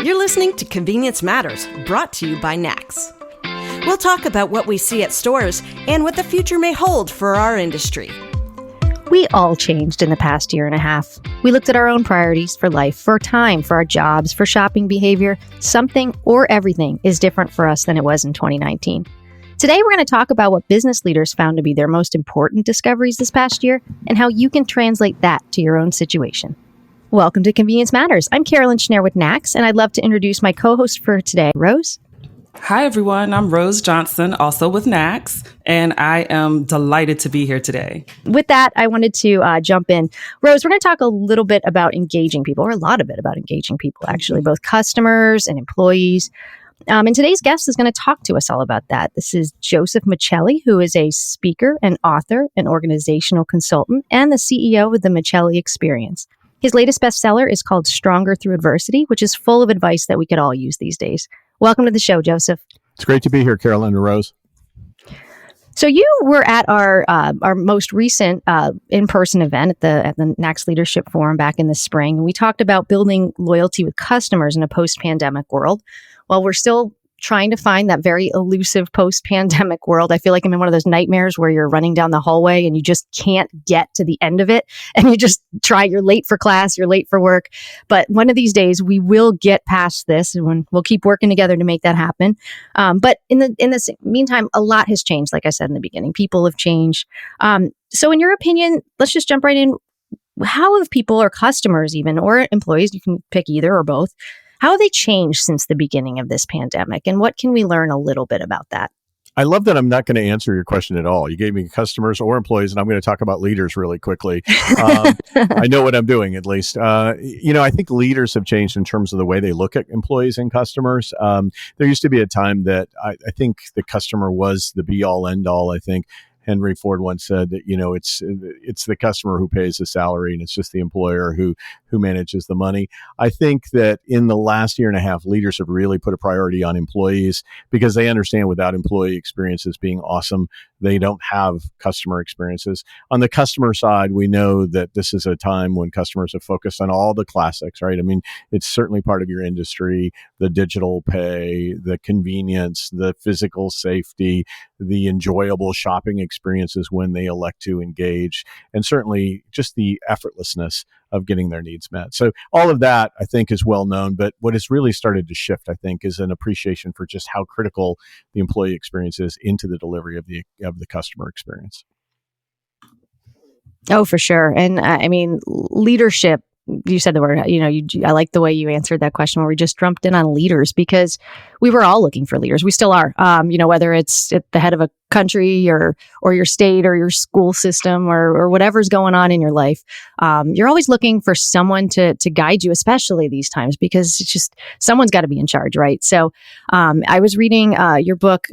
You're listening to Convenience Matters, brought to you by NACS. We'll talk about what we see at stores and what the future may hold for our industry. We all changed in the past year and a half. We looked at our own priorities for life, for time, for our jobs, for shopping behavior. Something or everything is different for us than it was in 2019. Today, we're going to talk about what business leaders found to be their most important discoveries this past year and how you can translate that to your own situation. Welcome to Convenience Matters. I'm Carolyn Schnare with NACS, and I'd love to introduce my co-host for today, Rose. Hi, everyone. I'm Rose Johnson, also with NACS, and I am delighted to be here today. With that, I wanted to jump in. Rose, we're going to talk a little bit about engaging people, or a lot of it about engaging people, actually, both customers and employees. And today's guest is going to talk to us all about that. This is Joseph Michelli, who is a speaker, an author, an organizational consultant, and the CEO of the Michelli Experience. His latest bestseller is called Stronger Through Adversity, which is full of advice that we could all use these days. Welcome to the show, Joseph. It's great to be here, Carolyn and Rose. So you were at our most recent in-person event at the NACS Leadership Forum back in the spring. And we talked about building loyalty with customers in a post-pandemic world. Well, we're still trying to find that very elusive post-pandemic world. I feel like I'm in one of those nightmares where you're running down the hallway and you just can't get to the end of it. And you just you're late for class, you're late for work. But one of these days we will get past this and we'll keep working together to make that happen. But in the meantime, a lot has changed. Like I said in the beginning, people have changed. So in your opinion, let's just jump right in. How have people or customers even, or employees, you can pick either or both, how have they changed since the beginning of this pandemic? And what can we learn a little bit about that? I love that I'm not going to answer your question at all. You gave me customers or employees, and I'm going to talk about leaders really quickly. I know what I'm doing, at least. I think leaders have changed in terms of the way they look at employees and customers. There used to be a time that I think the customer was the be-all, end-all, I think. Henry Ford once said that, it's the customer who pays the salary and it's just the employer who manages the money. I think that in the last year and a half, leaders have really put a priority on employees because they understand without employee experiences being awesome, they don't have customer experiences. On the customer side, we know that this is a time when customers have focused on all the classics, right? I mean, it's certainly part of your industry, the digital pay, the convenience, the physical safety, the enjoyable shopping experiences when they elect to engage, and certainly just the effortlessness of getting their needs met. So all of that, I think, is well known. But what has really started to shift, I think, is an appreciation for just how critical the employee experience is into the delivery of the customer experience. Oh, for sure. And I mean, leadership, you said the word, I like the way you answered that question where we just jumped in on leaders because we were all looking for leaders. We still are, whether it's at the head of a country or your state or your school system or whatever's going on in your life. You're always looking for someone to guide you, especially these times, because it's just someone's got to be in charge, right? So I was reading your book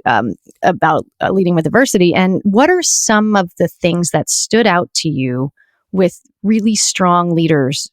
about leading with adversity. And what are some of the things that stood out to you with really strong leaders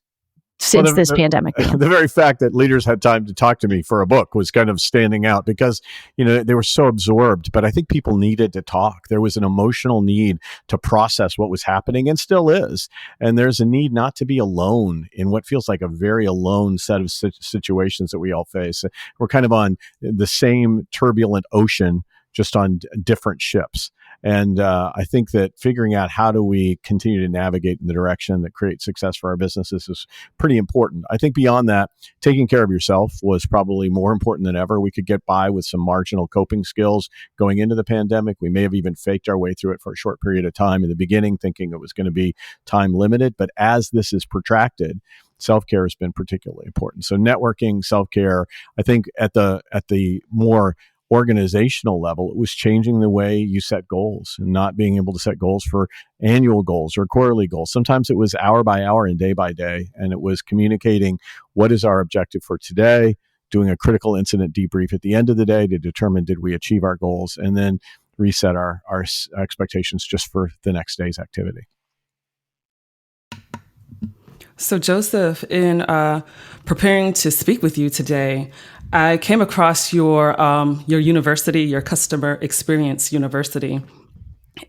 since this pandemic began? The very fact that leaders had time to talk to me for a book was kind of standing out because, they were so absorbed, but I think people needed to talk. There was an emotional need to process what was happening and still is. And there's a need not to be alone in what feels like a very alone set of situations that we all face. We're kind of on the same turbulent ocean, just on different ships. And I think that figuring out how do we continue to navigate in the direction that creates success for our businesses is pretty important. I think beyond that, taking care of yourself was probably more important than ever. We could get by with some marginal coping skills going into the pandemic. We may have even faked our way through it for a short period of time in the beginning, thinking it was going to be time limited. But as this is protracted, self-care has been particularly important. So networking, self-care, I think at the more organizational level, it was changing the way you set goals and not being able to set goals for annual goals or quarterly goals. Sometimes it was hour by hour and day by day, and it was communicating what is our objective for today, doing a critical incident debrief at the end of the day to determine did we achieve our goals, and then reset our expectations just for the next day's activity. So Joseph, in preparing to speak with you today, I came across your university, your Customer Experience University,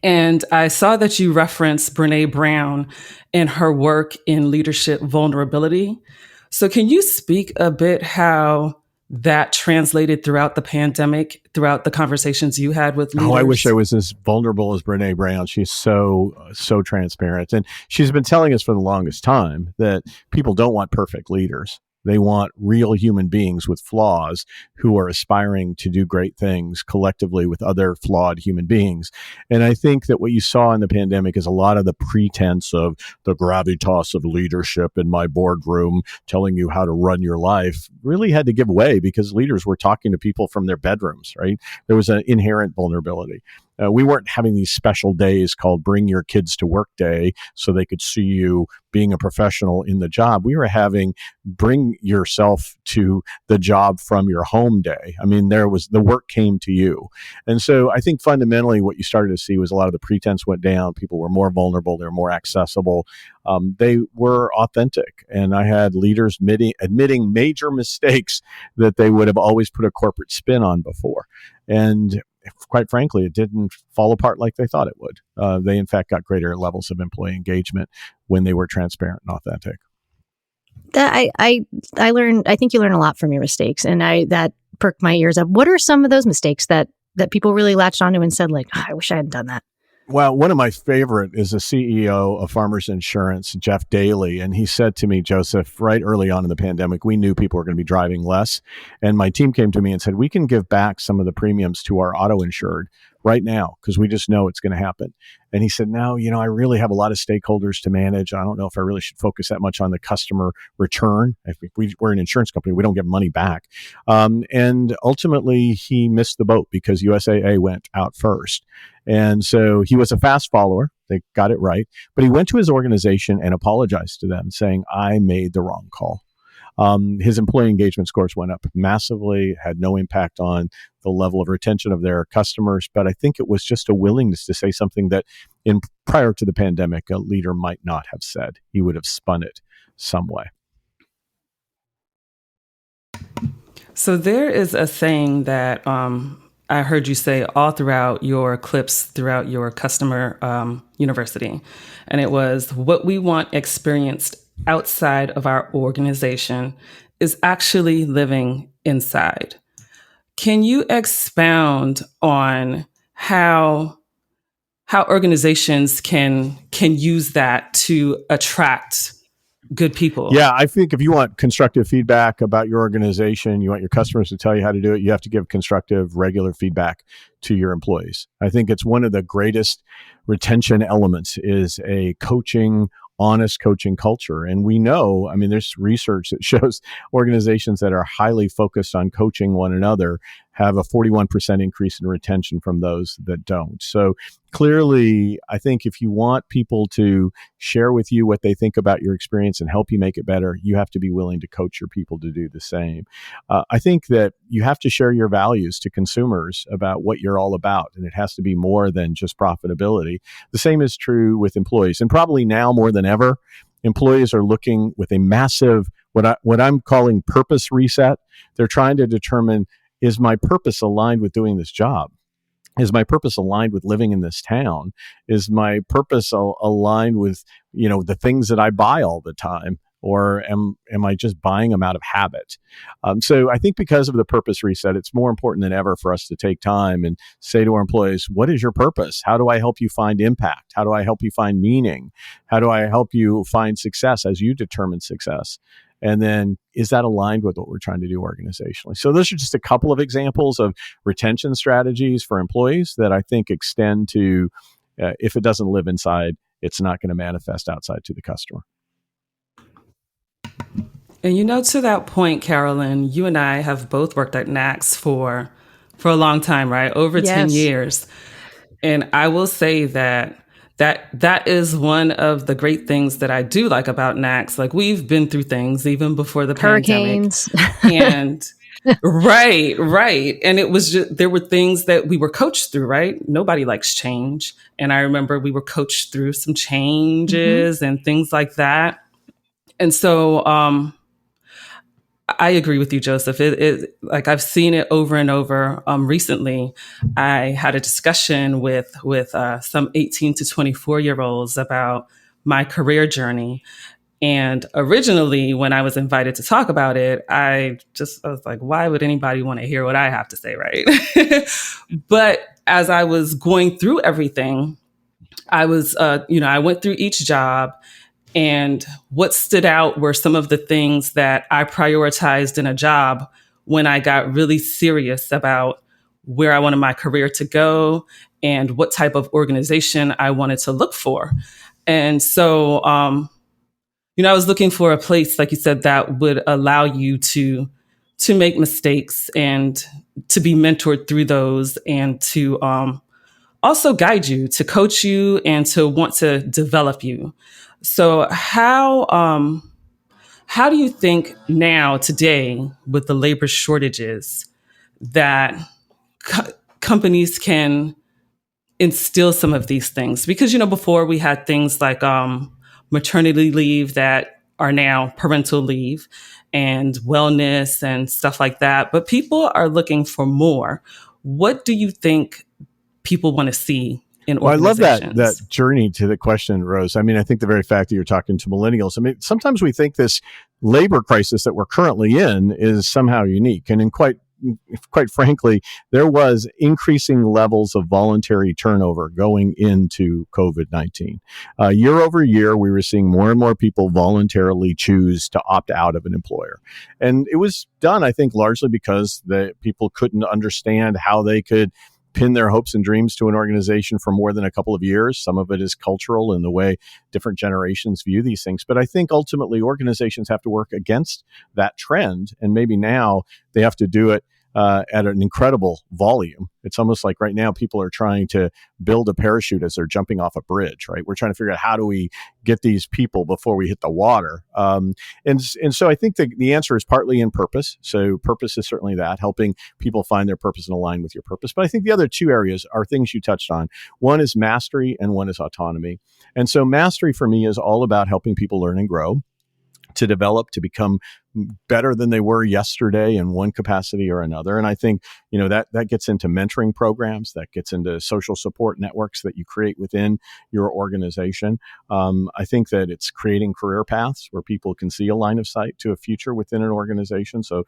and I saw that you referenced Brene Brown and her work in leadership vulnerability. So can you speak a bit how that translated throughout the pandemic, throughout the conversations you had with leaders? Oh, I wish I was as vulnerable as Brene Brown. She's so transparent. And she's been telling us for the longest time that people don't want perfect leaders. They want real human beings with flaws who are aspiring to do great things collectively with other flawed human beings. And I think that what you saw in the pandemic is a lot of the pretense of the gravitas of leadership in my boardroom telling you how to run your life really had to give way because leaders were talking to people from their bedrooms, right? There was an inherent vulnerability. We weren't having these special days called Bring Your Kids to Work Day so they could see you being a professional in the job. We were having Bring Yourself to the Job from Your Home Day. I mean, there was the work came to you. And so I think fundamentally what you started to see was a lot of the pretense went down. People were more vulnerable. They were more accessible. They were authentic. And I had leaders admitting major mistakes that they would have always put a corporate spin on before. And quite frankly, it didn't fall apart like they thought it would. They, in fact, got greater levels of employee engagement when they were transparent and authentic. I learned. I think you learn a lot from your mistakes, and that perked my ears up. What are some of those mistakes that people really latched onto and said, like, I wish I hadn't done that? Well, one of my favorite is the CEO of Farmers Insurance, Jeff Daly. And he said to me, Joseph, right early on in the pandemic, we knew people were going to be driving less. And my team came to me and said, we can give back some of the premiums to our auto insured right now because we just know it's going to happen. And he said, now, I really have a lot of stakeholders to manage. I don't know if I really should focus that much on the customer return. If we're an insurance company, we don't get money back. And ultimately, he missed the boat because USAA went out first. And so he was a fast follower. They got it right. But he went to his organization and apologized to them, saying, I made the wrong call. His employee engagement scores went up massively, had no impact on the level of retention of their customers. But I think it was just a willingness to say something that prior to the pandemic, a leader might not have said. He would have spun it some way. So there is a saying that I heard you say all throughout your clips, throughout your customer university. And it was, what we want experienced outside of our organization is actually living inside. Can you expound on how organizations can use that to attract good people? Yeah, I think if you want constructive feedback about your organization, you want your customers to tell you how to do it, you have to give constructive, regular feedback to your employees. I think it's one of the greatest retention elements is a honest coaching culture. And we know, there's research that shows organizations that are highly focused on coaching one another have a 41% increase in retention from those that don't. So clearly, I think if you want people to share with you what they think about your experience and help you make it better, you have to be willing to coach your people to do the same. I think that you have to share your values to consumers about what you're all about, and it has to be more than just profitability. The same is true with employees, and probably now more than ever, employees are looking with a massive, what I'm calling purpose reset. They're trying to determine, is my purpose aligned with doing this job? Is my purpose aligned with living in this town? Is my purpose aligned with, the things that I buy all the time? Or am I just buying them out of habit? So I think because of the purpose reset, it's more important than ever for us to take time and say to our employees, what is your purpose? How do I help you find impact? How do I help you find meaning? How do I help you find success as you determine success? And then, is that aligned with what we're trying to do organizationally? So those are just a couple of examples of retention strategies for employees that I think extend to, if it doesn't live inside, it's not going to manifest outside to the customer. And to that point, Carolyn, you and I have both worked at NACS for a long time, right? Over 10 years. And I will say that is one of the great things that I do like about NACS. Like, we've been through things even before the hurricanes. Pandemic. And right. And it was just, there were things that we were coached through, right? Nobody likes change. And I remember we were coached through some changes and things like that. And so I agree with you, Joseph. It like, I've seen it over and over. Recently, I had a discussion with some 18 to 24-year-olds about my career journey. And originally, when I was invited to talk about it, I was like, why would anybody want to hear what I have to say, right? But as I was going through everything, I went through each job, and what stood out were some of the things that I prioritized in a job when I got really serious about where I wanted my career to go and what type of organization I wanted to look for. And so, I was looking for a place, like you said, that would allow you to make mistakes and to be mentored through those, and to also guide you, to coach you, and to want to develop you. So how do you think now, today, with the labor shortages, that companies can instill some of these things? Because, before we had things like maternity leave that are now parental leave, and wellness and stuff like that. But people are looking for more. What do you think people want to see in organizations? I love that journey to the question, Rose. I mean, I think the very fact that you're talking to millennials, I mean, sometimes we think this labor crisis that we're currently in is somehow unique. And quite frankly, there was increasing levels of voluntary turnover going into COVID-19. Year over year, we were seeing more and more people voluntarily choose to opt out of an employer. And it was done, I think, largely because the people couldn't understand how they could pin their hopes and dreams to an organization for more than a couple of years. Some of it is cultural in the way different generations view these things. But I think ultimately organizations have to work against that trend. And maybe now they have to do it at an incredible volume. It's almost like right now people are trying to build a parachute as they're jumping off a bridge, right? We're trying to figure out, how do we get these people before we hit the water? And so I think the answer is partly in purpose. So purpose is certainly that, helping people find their purpose and align with your purpose. But I think the other two areas are things you touched on. One is mastery and one is autonomy. And so mastery for me is all about helping people learn and grow, to develop, to become better than they were yesterday in one capacity or another. And I think, that gets into mentoring programs, that gets into social support networks that you create within your organization. I think that it's creating career paths where people can see a line of sight to a future within an organization. So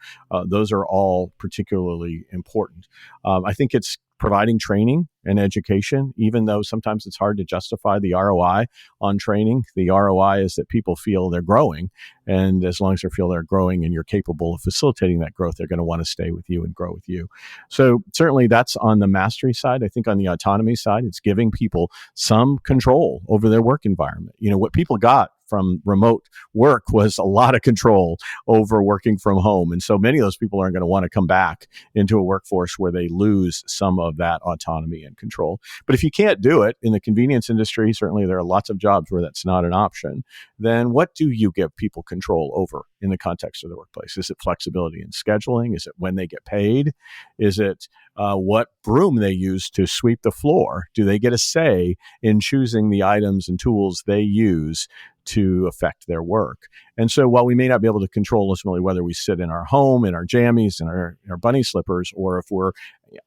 those are all particularly important. I think it's providing training and education, even though sometimes it's hard to justify the ROI on training. The ROI is that people feel they're growing. And as long as they feel they're growing and you're capable of facilitating that growth, they're going to want to stay with you and grow with you. So certainly that's on the mastery side. I think on the autonomy side, it's giving people some control over their work environment. What people got from remote work was a lot of control over working from home. And so many of those people aren't going to want to come back into a workforce where they lose some of that autonomy and control. But if you can't do it in the convenience industry, certainly there are lots of jobs where that's not an option, then what do you give people control over in the context of the workplace? Is it flexibility in scheduling? Is it when they get paid? Is it what broom they use to sweep the floor? Do they get a say in choosing the items and tools they use to affect their work? And so while we may not be able to control ultimately whether we sit in our home, in our jammies, in our bunny slippers, or if we're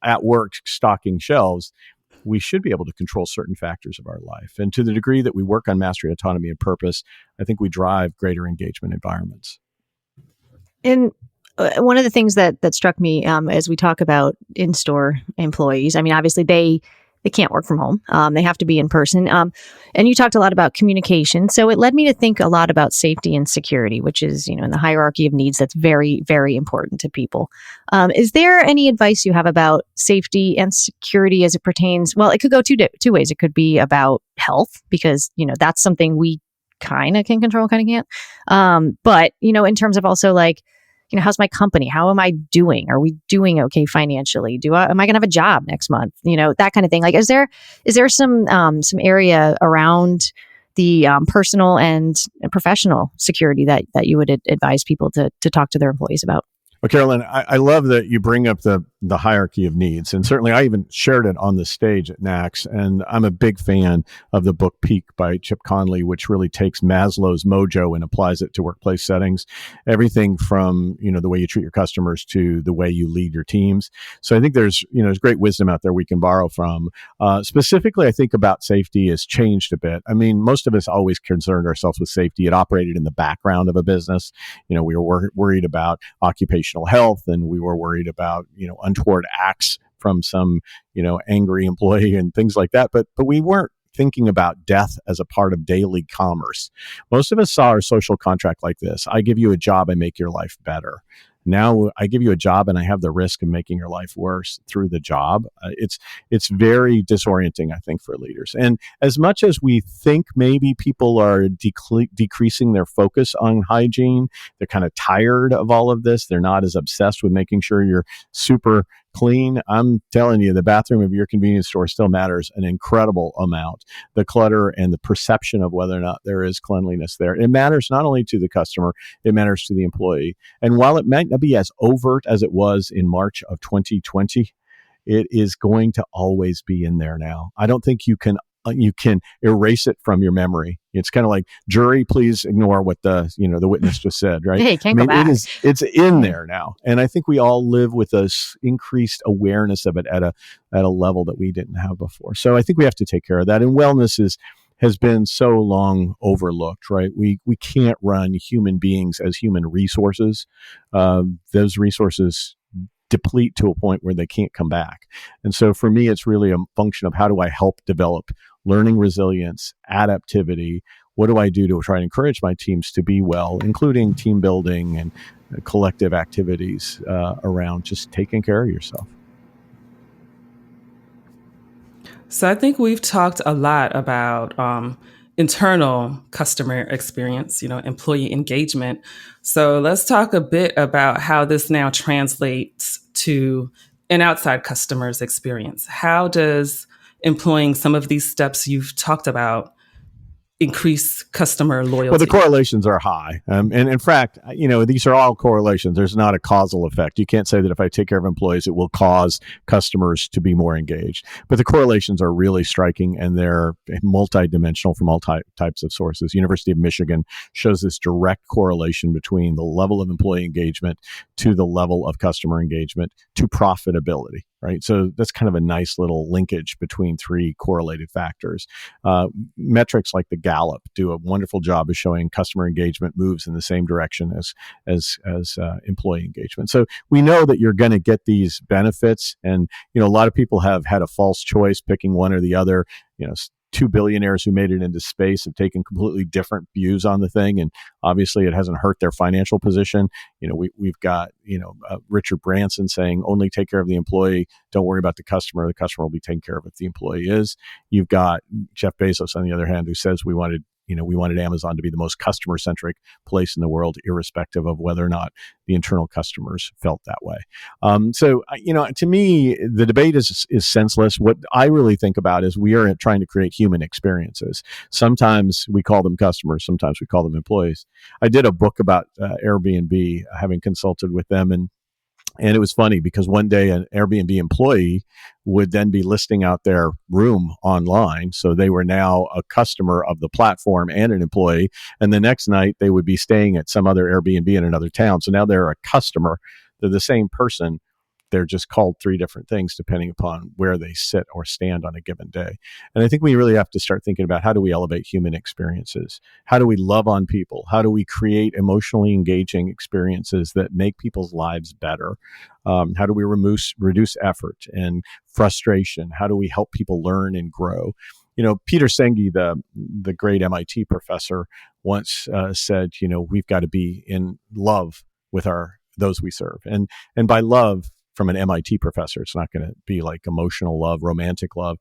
at work stocking shelves, we should be able to control certain factors of our life. And to the degree that we work on mastery, autonomy, and purpose, I think we drive greater engagement environments. And one of the things that struck me as we talk about in-store employees, I mean, obviously they can't work from home. They have to be in person. And you talked a lot about communication. So it led me to think a lot about safety and security, which is, in the hierarchy of needs, that's very, very important to people. Is there any advice you have about safety and security as it pertains? Well, it could go two ways. It could be about health, because, that's something we kind of can control, kind of can't. But, in terms of also like, how's my company? How am I doing? Are we doing okay financially? Am I going to have a job next month? That kind of thing. Like, is there some area around the personal and professional security that you would advise people to talk to their employees about? Well, Carolyn, I love that you bring up the the hierarchy of needs. And certainly I even shared it on the stage at NACS. And I'm a big fan of the book Peak by Chip Conley, which really takes Maslow's mojo and applies it to workplace settings. Everything from, the way you treat your customers to the way you lead your teams. So I think there's great wisdom out there we can borrow from. Specifically, I think about safety has changed a bit. I mean, most of us always concerned ourselves with safety. It operated in the background of a business. We were worried about occupational health, and we were worried about, untoward acts from some, angry employee and things like that. But we weren't thinking about death as a part of daily commerce. Most of us saw our social contract like this. I give you a job, I make your life better. Now I give you a job and I have the risk of making your life worse through the job. It's very disorienting, I think, for leaders. And as much as we think maybe people are decreasing their focus on hygiene, they're kind of tired of all of this. They're not as obsessed with making sure you're super clean. I'm telling you, the bathroom of your convenience store still matters an incredible amount. The clutter and the perception of whether or not there is cleanliness there. It matters not only to the customer, it matters to the employee. And while it might not be as overt as it was in March of 2020, it is going to always be in there now. I don't think you can erase it from your memory. It's kind of like, jury, please ignore what the witness just said, right? Hey, can't go back. It's in there now. And I think we all live with this increased awareness of it at a level that we didn't have before. So I think we have to take care of that. And wellness has been so long overlooked, right? We can't run human beings as human resources. Those resources deplete to a point where they can't come back. And so for me, it's really a function of how do I help develop learning resilience, adaptivity. What do I do to try and encourage my teams to be well, including team building and collective activities around just taking care of yourself. So I think we've talked a lot about internal customer experience, employee engagement. So let's talk a bit about how this now translates to an outside customer's experience. How does employing some of these steps you've talked about increase customer loyalty? Well, the correlations are high. And in fact, these are all correlations. There's not a causal effect. You can't say that if I take care of employees, it will cause customers to be more engaged. But the correlations are really striking, and they're multidimensional from all types of sources. University of Michigan shows this direct correlation between the level of employee engagement to the level of customer engagement to profitability. Right. So that's kind of a nice little linkage between three correlated factors. Metrics like the Gallup do a wonderful job of showing customer engagement moves in the same direction as employee engagement. So we know that you're going to get these benefits. And, a lot of people have had a false choice picking one or the other. Two billionaires who made it into space have taken completely different views on the thing. And obviously it hasn't hurt their financial position. We've got, Richard Branson saying, only take care of the employee. Don't worry about the customer. The customer will be taken care of if the employee is. You've got Jeff Bezos, on the other hand, who says we wanted Amazon to be the most customer-centric place in the world, irrespective of whether or not the internal customers felt that way. So, to me, the debate is senseless. What I really think about is we are trying to create human experiences. Sometimes we call them customers. Sometimes we call them employees. I did a book about Airbnb, having consulted with them, and it was funny because one day an Airbnb employee would then be listing out their room online. So they were now a customer of the platform and an employee. And the next night they would be staying at some other Airbnb in another town. So now they're a customer. They're the same person. They're just called three different things depending upon where they sit or stand on a given day. And I think we really have to start thinking about how do we elevate human experiences? How do we love on people? How do we create emotionally engaging experiences that make people's lives better? How do we reduce effort and frustration? How do we help people learn and grow? Peter Senge, the great MIT professor, once said, we've got to be in love with those we serve. And by love, from an MIT professor, it's not going to be like emotional love, romantic love.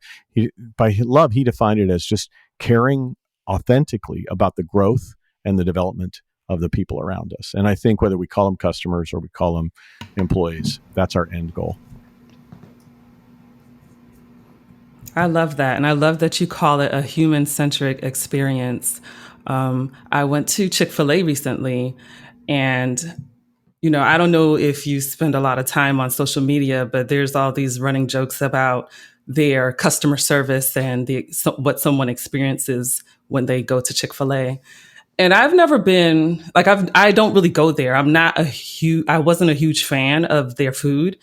By love, he defined it as just caring authentically about the growth and the development of the people around us. And I think whether we call them customers or we call them employees, that's our end goal. I love that. And I love that you call it a human-centric experience. I went to Chick-fil-A recently, and I don't know if you spend a lot of time on social media, but there's all these running jokes about their customer service and what someone experiences when they go to Chick-fil-A. And I've never been like I don't really go there. I wasn't a huge fan of their food,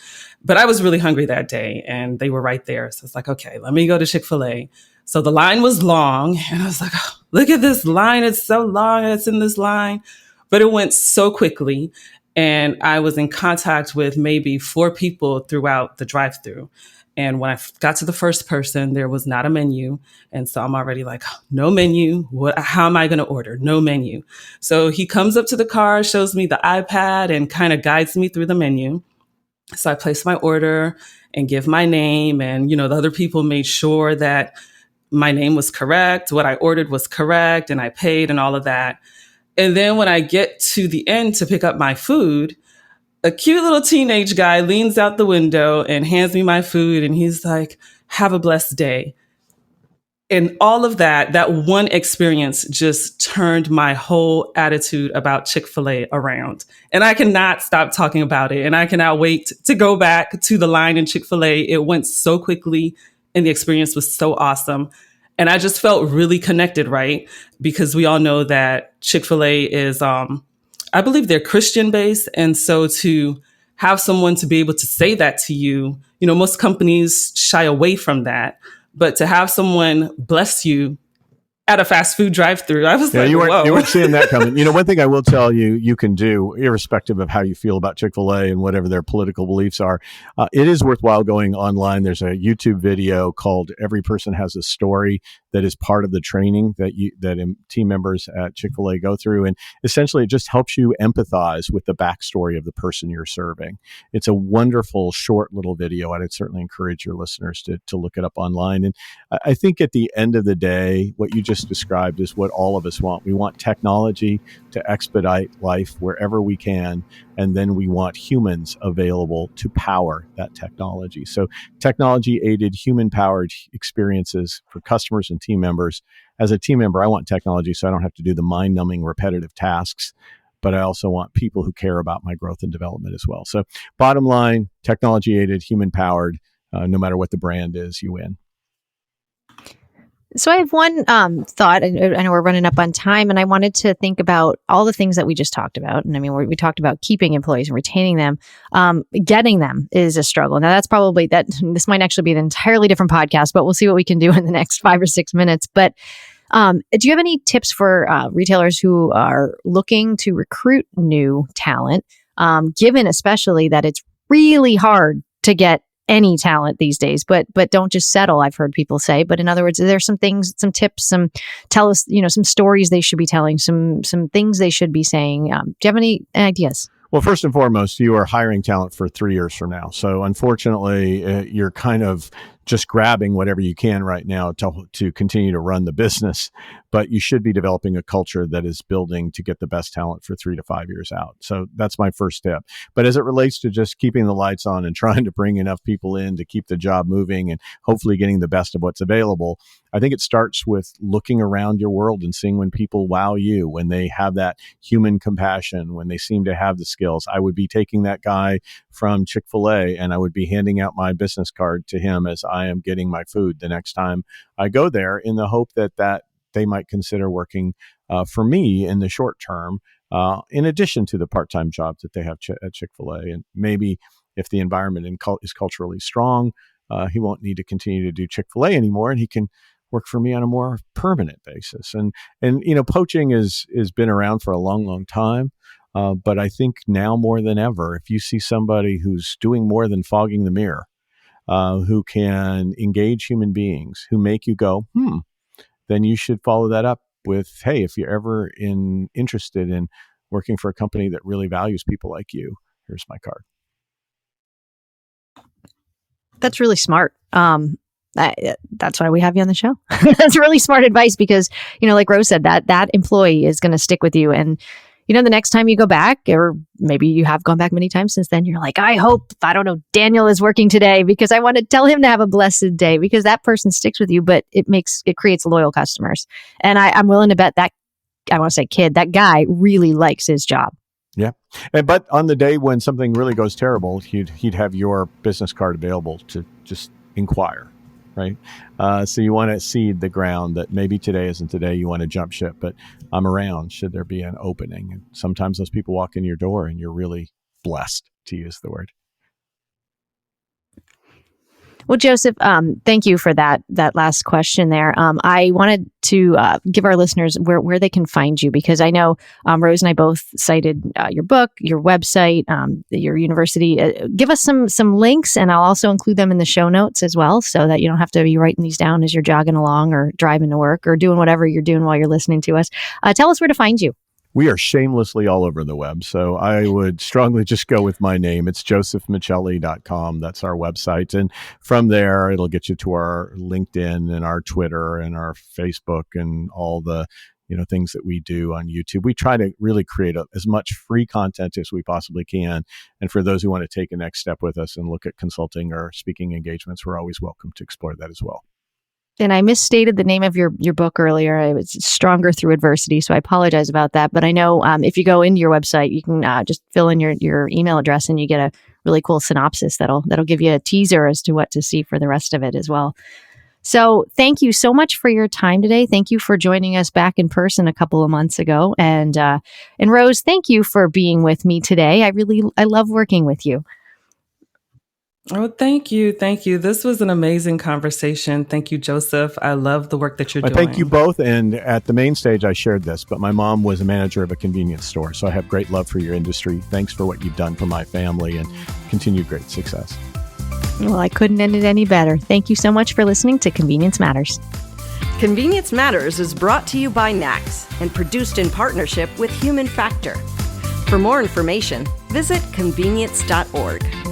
but I was really hungry that day and they were right there. So it's like, okay, let me go to Chick-fil-A. So the line was long and I was like, oh, look at this line. It's so long. It's in this line, but it went so quickly. And I was in contact with maybe 4 people throughout the drive-through. And when I got to the first person, there was not a menu. And so I'm already like, no menu. How am I going to order? No menu. So he comes up to the car, shows me the iPad and kind of guides me through the menu. So I place my order and give my name. And, the other people made sure that my name was correct. What I ordered was correct. And I paid and all of that. And then when I get to the end to pick up my food, a cute little teenage guy leans out the window and hands me my food. And he's like, have a blessed day. And all of that one experience just turned my whole attitude about Chick-fil-A around. And I cannot stop talking about it. And I cannot wait to go back to the line in Chick-fil-A. It went so quickly and the experience was so awesome. And I just felt really connected, right? Because we all know that Chick-fil-A is, I believe they're Christian based. And so to have someone to be able to say that to you, most companies shy away from that. But to have someone bless you at a fast food drive-through, I was like, whoa. You weren't seeing that coming. One thing I will tell you, you can do, irrespective of how you feel about Chick-fil-A and whatever their political beliefs are, it is worthwhile going online. There's a YouTube video called Every Person Has a Story that is part of the training that team members at Chick-fil-A go through. And essentially, it just helps you empathize with the backstory of the person you're serving. It's a wonderful, short little video. I'd certainly encourage your listeners to look it up online. And I think at the end of the day, what you just described is what all of us want. We want technology to expedite life wherever we can. And then we want humans available to power that technology. So technology-aided, human-powered experiences for customers and team members. As a team member, I want technology so I don't have to do the mind-numbing repetitive tasks, but I also want people who care about my growth and development as well. So bottom line, technology-aided, human-powered, no matter what the brand is, you win. So I have one thought. I know we're running up on time, and I wanted to think about all the things that we just talked about. And I mean, we talked about keeping employees and retaining them. Getting them is a struggle. Now, this might actually be an entirely different podcast, but we'll see what we can do in the next 5 or 6 minutes. But do you have any tips for retailers who are looking to recruit new talent, given especially that it's really hard to get any talent these days, but don't just settle, I've heard people say. But in other words, there's some things, some tips, tell us, some stories they should be telling, some things they should be saying. Do you have any ideas? Well, first and foremost, you are hiring talent for 3 years from now. So unfortunately, you're kind of just grabbing whatever you can right now to continue to run the business. But you should be developing a culture that is building to get the best talent for 3 to 5 years out. So that's my first step. But as it relates to just keeping the lights on and trying to bring enough people in to keep the job moving and hopefully getting the best of what's available, I think it starts with looking around your world and seeing when people wow you, when they have that human compassion, when they seem to have the skills. I would be taking that guy from Chick-fil-A and I would be handing out my business card to him as I am getting my food the next time I go there, in the hope that they might consider working for me in the short term, in addition to the part-time jobs that they have at Chick-fil-A. And maybe if the environment is culturally strong, he won't need to continue to do Chick-fil-A anymore, and he can work for me on a more permanent basis. And poaching has been around for a long, long time. But I think now more than ever, if you see somebody who's doing more than fogging the mirror, who can engage human beings, who make you go, then you should follow that up with, hey, if you're ever interested in working for a company that really values people like you, here's my card. That's really smart. That's why we have you on the show. That's really smart advice because, like Rose said, that employee is going to stick with you. And, the next time you go back, or maybe you have gone back many times since then, you're like, I hope, Daniel is working today because I want to tell him to have a blessed day, because that person sticks with you, but it creates loyal customers. And I'm willing to bet that, I want to say kid, that guy really likes his job. Yeah. But on the day when something really goes terrible, he'd have your business card available to just inquire, right? So you want to seed the ground that maybe today isn't today, you want to jump ship, but I'm around should there be an opening. And sometimes those people walk in your door and you're really blessed, to use the word. Well, Joseph, thank you for that last question there. I wanted to give our listeners where they can find you, because I know Rose and I both cited your book, your website, your university. Give us some links, and I'll also include them in the show notes as well, so that you don't have to be writing these down as you're jogging along or driving to work or doing whatever you're doing while you're listening to us. Tell us where to find you. We are shamelessly all over the web, so I would strongly just go with my name. It's josephmichelli.com. That's our website. And from there, it'll get you to our LinkedIn and our Twitter and our Facebook and all the things that we do on YouTube. We try to really create as much free content as we possibly can. And for those who want to take a next step with us and look at consulting or speaking engagements, we're always welcome to explore that as well. And I misstated the name of your book earlier. It was Stronger Through Adversity, so I apologize about that. But I know if you go into your website, you can just fill in your email address, and you get a really cool synopsis that'll give you a teaser as to what to see for the rest of it as well. So thank you so much for your time today. Thank you for joining us back in person a couple of months ago. And Rose, thank you for being with me today. I love working with you. Oh, thank you. Thank you. This was an amazing conversation. Thank you, Joseph. I love the work that you're doing. Thank you both. And at the main stage, I shared this, but my mom was a manager of a convenience store. So I have great love for your industry. Thanks for what you've done for my family, and continued great success. Well, I couldn't end it any better. Thank you so much for listening to Convenience Matters. Convenience Matters is brought to you by NACS and produced in partnership with Human Factor. For more information, visit convenience.org.